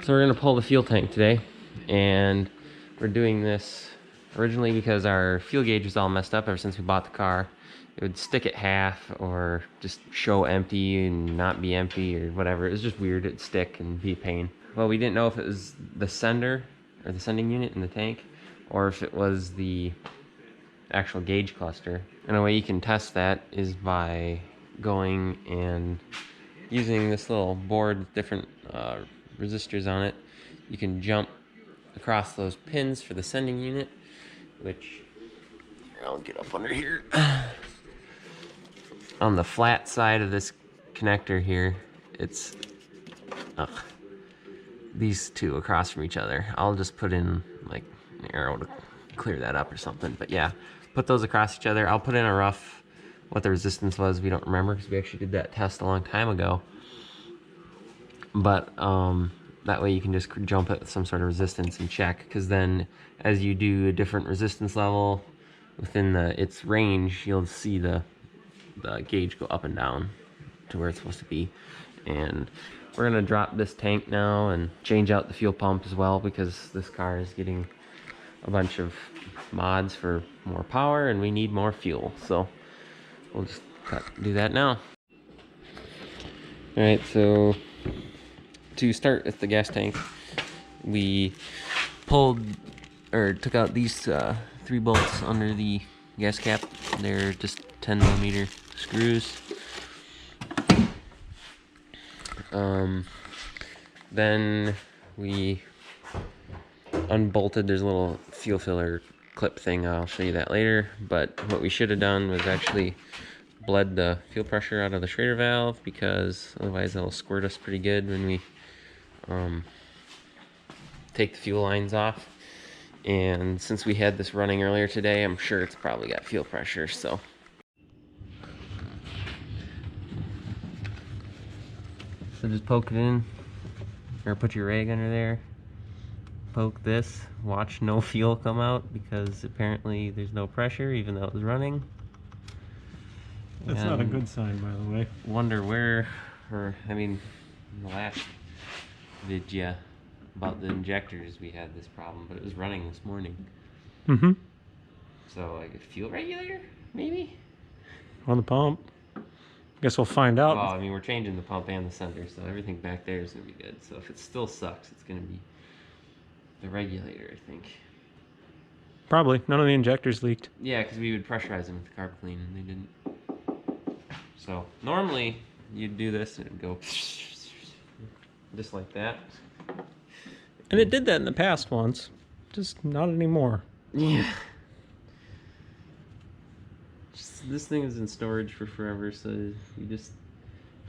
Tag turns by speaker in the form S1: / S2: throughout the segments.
S1: So we're gonna pull the fuel tank today, and we're doing this originally because our fuel gauge was all messed up ever since we bought the car. It would stick at half or just show empty and not be empty or whatever. It was just weird. It'd stick and be a pain. Well, we didn't know if it was the sender or the sending unit in the tank or if it was the actual gauge cluster. And a way you can test that is by going and using this little board with different resistors on it. You can jump across those pins for the sending unit, which I'll get up under here. On the flat side of this connector here, it's these two across from each other. I'll just put in like an arrow to clear that up or something. But yeah, put those across each other. I'll put in a rough what the resistance was. We don't remember because we actually did that test a long time ago. But that way you can just jump it with some sort of resistance and check, because then as you do a different resistance level within its range, you'll see the gauge go up and down to where it's supposed to be. And we're gonna drop this tank now and change out the fuel pump as well, because this car is getting a bunch of mods for more power and we need more fuel. So we'll just do that now. All right, so to start with the gas tank, we pulled or took out these 3 bolts under the gas cap. They're just 10mm screws. Then we unbolted. There's a little fuel filler clip thing. I'll show you that later. But what we should have done was actually bled the fuel pressure out of the Schrader valve, because otherwise it'll squirt us pretty good when we take the fuel lines off. And since we had this running earlier today, I'm sure it's probably got fuel pressure. So just poke it in, or put your rag under there, poke this, watch no fuel come out, because apparently there's no pressure even though it was running.
S2: That's not a good sign, by the way.
S1: Wonder where, or I mean, in the last video about the injectors, we had this problem, but it was running this morning.
S2: Mm-hmm.
S1: So like a fuel regulator, maybe?
S2: On the pump. Guess we'll find out.
S1: Well, I mean, we're changing the pump and the sender, so everything back there is gonna be good. So if it still sucks, it's gonna be the regulator, I think.
S2: Probably. None of the injectors leaked.
S1: Yeah, because we would pressurize them with the carb clean, and they didn't. So normally you'd do this and it'd go just like that.
S2: And it did that in the past once, just not anymore.
S1: Yeah. This thing is in storage for forever, so you just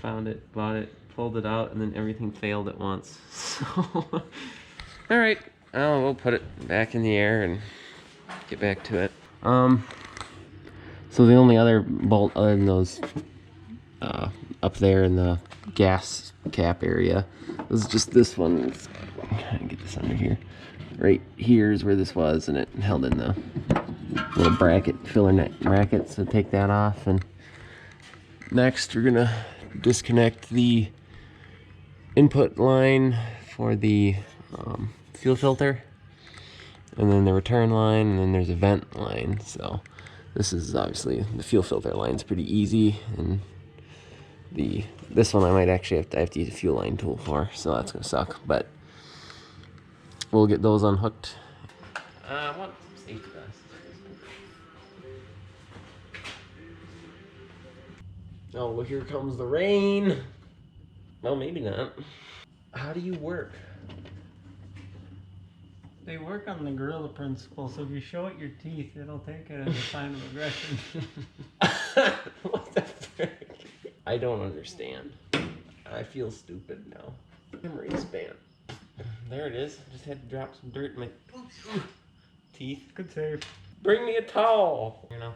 S1: found it, bought it, pulled it out, and then everything failed at once. So, all right, we'll put it back in the air and get back to it. So the only other bolt other than those up there in the gas cap area was just this one. Trying to get this under here. Right here is where this was, and it held in the little bracket, filler net bracket, so take that off. And next we're gonna disconnect the input line for the fuel filter, and then the return line, and then there's a vent line. So this is obviously, the fuel filter line's pretty easy, and this one I might actually have to use a fuel line tool for, so that's gonna suck, but we'll get those unhooked. I want some safety vests. Oh, well, here comes the rain. Well, maybe not. How do you work?
S2: They work on the gorilla principle, so if you show it your teeth, it'll take it as a sign of aggression.
S1: What the frick? I don't understand. I feel stupid now. Memory span. There it is. I just had to drop some dirt in my teeth.
S2: Good save.
S1: Bring me a towel. You know.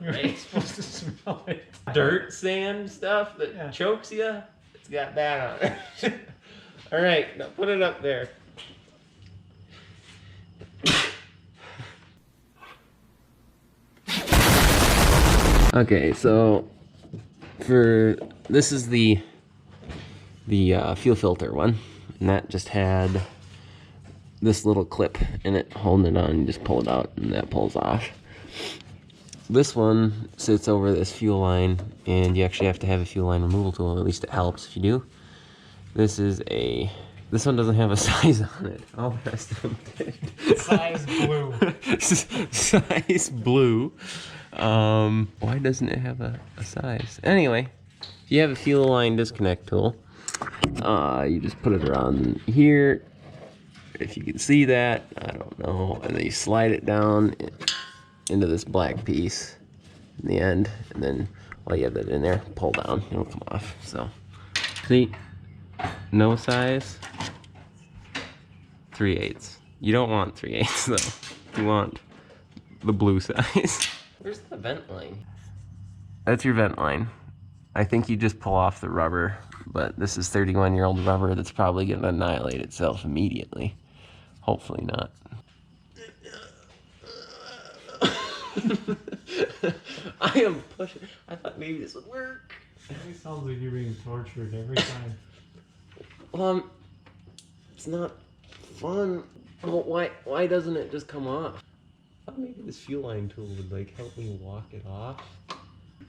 S2: You're
S1: Right.
S2: supposed to smell it.
S1: Dirt, sand stuff that chokes you. It's got that on it. All right, now put it up there. Okay, so this is the the fuel filter one, and that just had this little clip in it holding it on. You just pull it out and that pulls off. This one sits over this fuel line, and you actually have to have a fuel line removal tool. At least it helps if you do. This one doesn't have a size on it. All the rest of them did.
S2: Size blue.
S1: Size blue. Why doesn't it have a size? Anyway, if you have a fuel line disconnect tool, you just put it around here. If you can see that, I don't know. And then you slide it down into this black piece in the end, and then while you have that in there, pull down, it'll come off. So, see, no size, 3/8. You don't want 3/8 though. You want the blue size. Where's the vent line? That's your vent line. I think you just pull off the rubber, but this is 31-year-old rubber that's probably going to annihilate itself immediately. Hopefully not. I am pushing. I thought maybe this would work.
S2: It sounds like you're being tortured every time.
S1: It's not fun. Oh, why doesn't it just come off? I thought maybe this fuel line tool would like help me walk it off.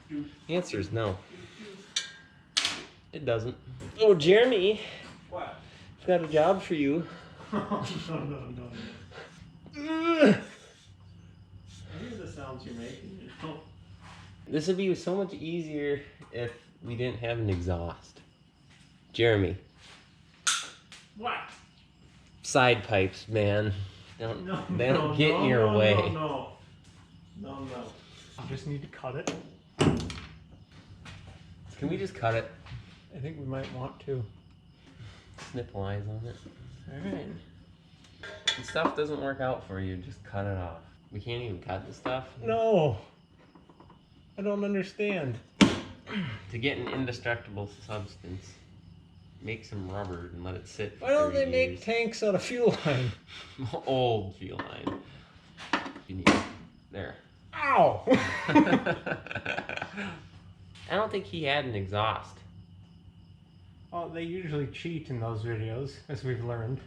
S1: The answer is no. It doesn't. Oh, Jeremy.
S2: What?
S1: I've got a job for you.
S2: No. I hear the sounds you're making. You know?
S1: This would be so much easier if we didn't have an exhaust. Jeremy.
S2: What?
S1: Side pipes, man. They don't get in your way.
S2: No. I just need to cut it.
S1: Can we just cut it?
S2: I think we might want to.
S1: Snip lines on it.
S2: Alright.
S1: When stuff doesn't work out for you, just cut it off. We can't even cut the stuff.
S2: No. I don't understand.
S1: To get an indestructible substance, make some rubber and let it sit for
S2: Why don't
S1: 30
S2: they make
S1: years.
S2: tanks out of fuel line?
S1: Old fuel line. You need there.
S2: Ow!
S1: I don't think he had an exhaust.
S2: Oh, they usually cheat in those videos, as we've learned.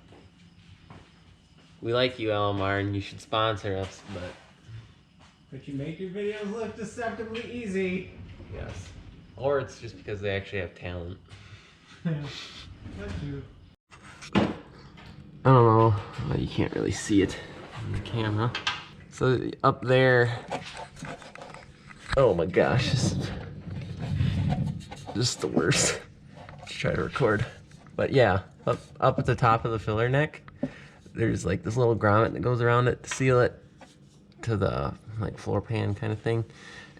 S1: We like you, LMR, and you should sponsor us,
S2: But you make your videos look deceptively easy.
S1: yes. Or it's just because they actually have talent.
S2: That too.
S1: I don't know. Well, you can't really see it on the camera. So up there. Oh my gosh. This is the worst. Let's try to record. But yeah, up at the top of the filler neck, there's like this little grommet that goes around it to seal it to the like floor pan kind of thing.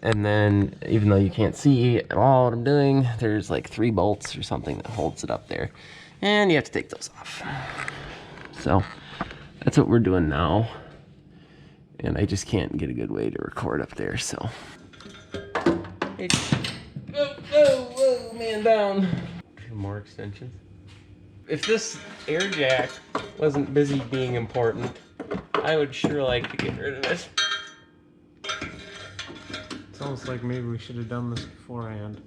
S1: And then even though you can't see at all what I'm doing, there's like 3 bolts or something that holds it up there. And you have to take those off. So that's what we're doing now. And I just can't get a good way to record up there, so. Whoa, man down. 2 more extensions. If this air jack wasn't busy being important, I would sure like to get rid of it.
S2: It's almost like maybe we should have done this beforehand.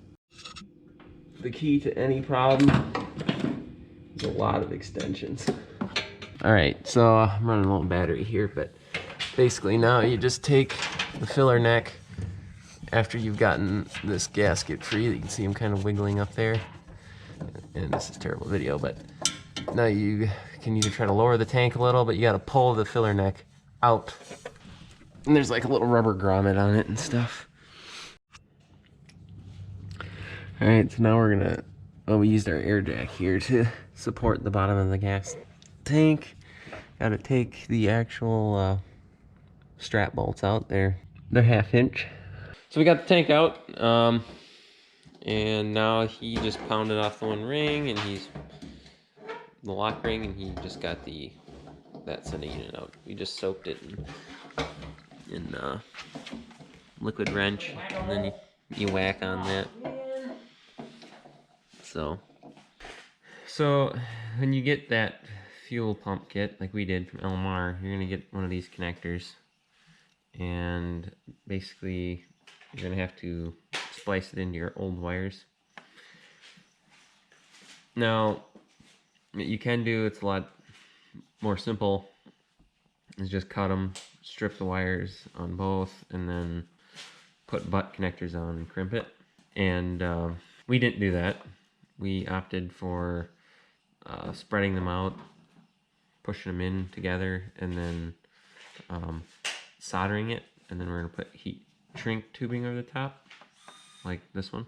S1: The key to any problem is a lot of extensions. All right, so I'm running a little battery here, but basically now you just take the filler neck after you've gotten this gasket free. You can see them kind of wiggling up there. And this is a terrible video, but now you can either try to lower the tank a little, but you gotta pull the filler neck out. And there's like a little rubber grommet on it and stuff. All right, so now we're gonna, we used our air jack here to support the bottom of the gas tank. Gotta take the actual strap bolts out. They're 1/2 inch. So we got the tank out, and now he just pounded off the one ring, and he's the lock ring, and he just got that sending in and out. We just soaked it in liquid wrench, and then you whack on that. So when you get that fuel pump kit, like we did from LMR, you're gonna get one of these connectors, and basically you're gonna have to splice it into your old wires. Now, what you can do, it's a lot more simple, is just cut them, strip the wires on both, and then put butt connectors on and crimp it. And we didn't do that. We opted for spreading them out, pushing them in together, and then soldering it. And then we're going to put heat shrink tubing over the top, like this one.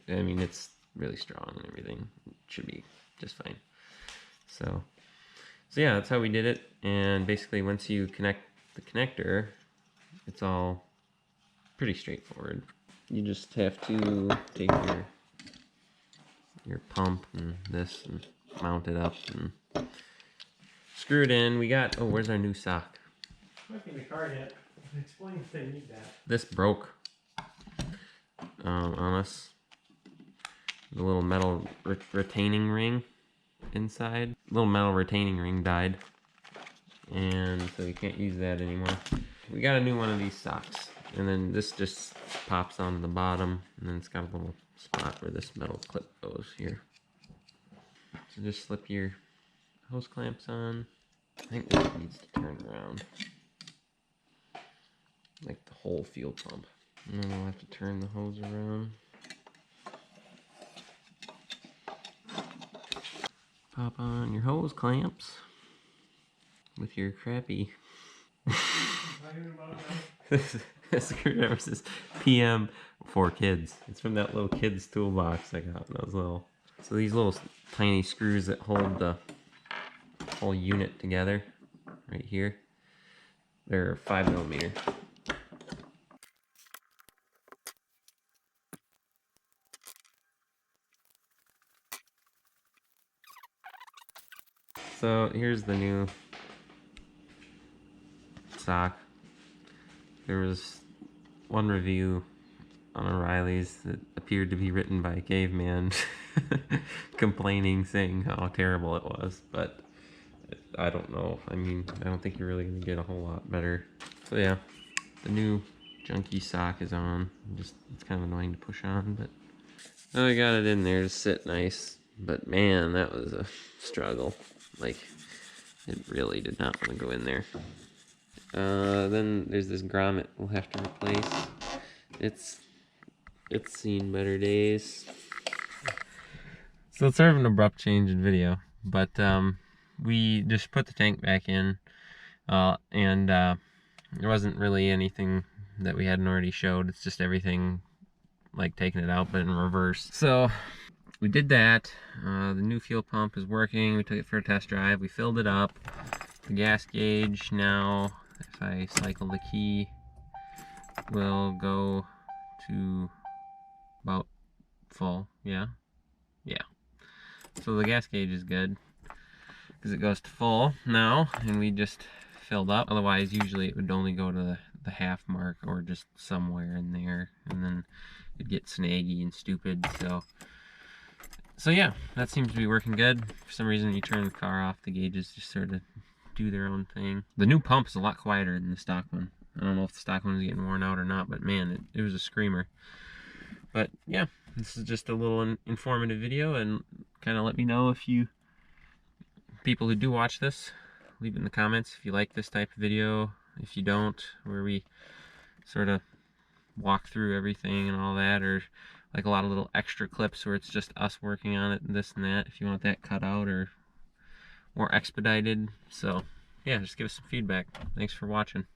S1: I mean, it's really strong and everything. It should be just fine. So yeah, that's how we did it. And basically, once you connect the connector, it's all pretty straightforward. You just have to take your pump and this and mount it up and screw it in. We got, oh, where's our new sock?
S2: Might be in the car yet. Explain if they need that.
S1: This broke on us. The little metal retaining ring inside. Little metal retaining ring died, and so you can't use that anymore. We got a new one of these socks, and then this just pops onto the bottom, and then it's got a little spot where this metal clip goes here. So just slip your hose clamps on. I think this needs to turn around, like the whole fuel pump. And then we'll have to turn the hose around. Pop on your hose clamps with your crappy. This screwdriver says PM for kids. It's from that little kid's toolbox I got when I was little. So these little tiny screws that hold the whole unit together, right here, they're 5mm. So here's the new sock. There was one review on O'Reilly's that appeared to be written by a caveman complaining, saying how terrible it was, but I don't know. I mean, I don't think you're really going to get a whole lot better. So yeah, the new junky sock is on. It's kind of annoying to push on, but I got it in there to sit nice. But man, that was a struggle. Like, it really did not want to go in there. Then there's this grommet we'll have to replace. It's seen better days. So it's sort of an abrupt change in video, but we just put the tank back in, and there wasn't really anything that we hadn't already showed. It's just everything like taking it out, but in reverse. So we did that. The new fuel pump is working. We took it for a test drive. We filled it up. The gas gauge now, if I cycle the key, will go to about full. Yeah. So the gas gauge is good because it goes to full now, and we just filled up. Otherwise, usually it would only go to the half mark or just somewhere in there, and then it'd get snaggy and stupid. So yeah, that seems to be working good. For some reason, you turn the car off, the gauges just sort of do their own thing. The new pump is a lot quieter than the stock one. I don't know if the stock one is getting worn out or not, but man, it was a screamer. But yeah, this is just a little informative video, and kind of let me know if you, people who do watch this, leave it in the comments if you like this type of video. If you don't, where we sort of walk through everything and all that, or like a lot of little extra clips where it's just us working on it and this and that, if you want that cut out or more expedited. So yeah, just give us some feedback. Thanks for watching.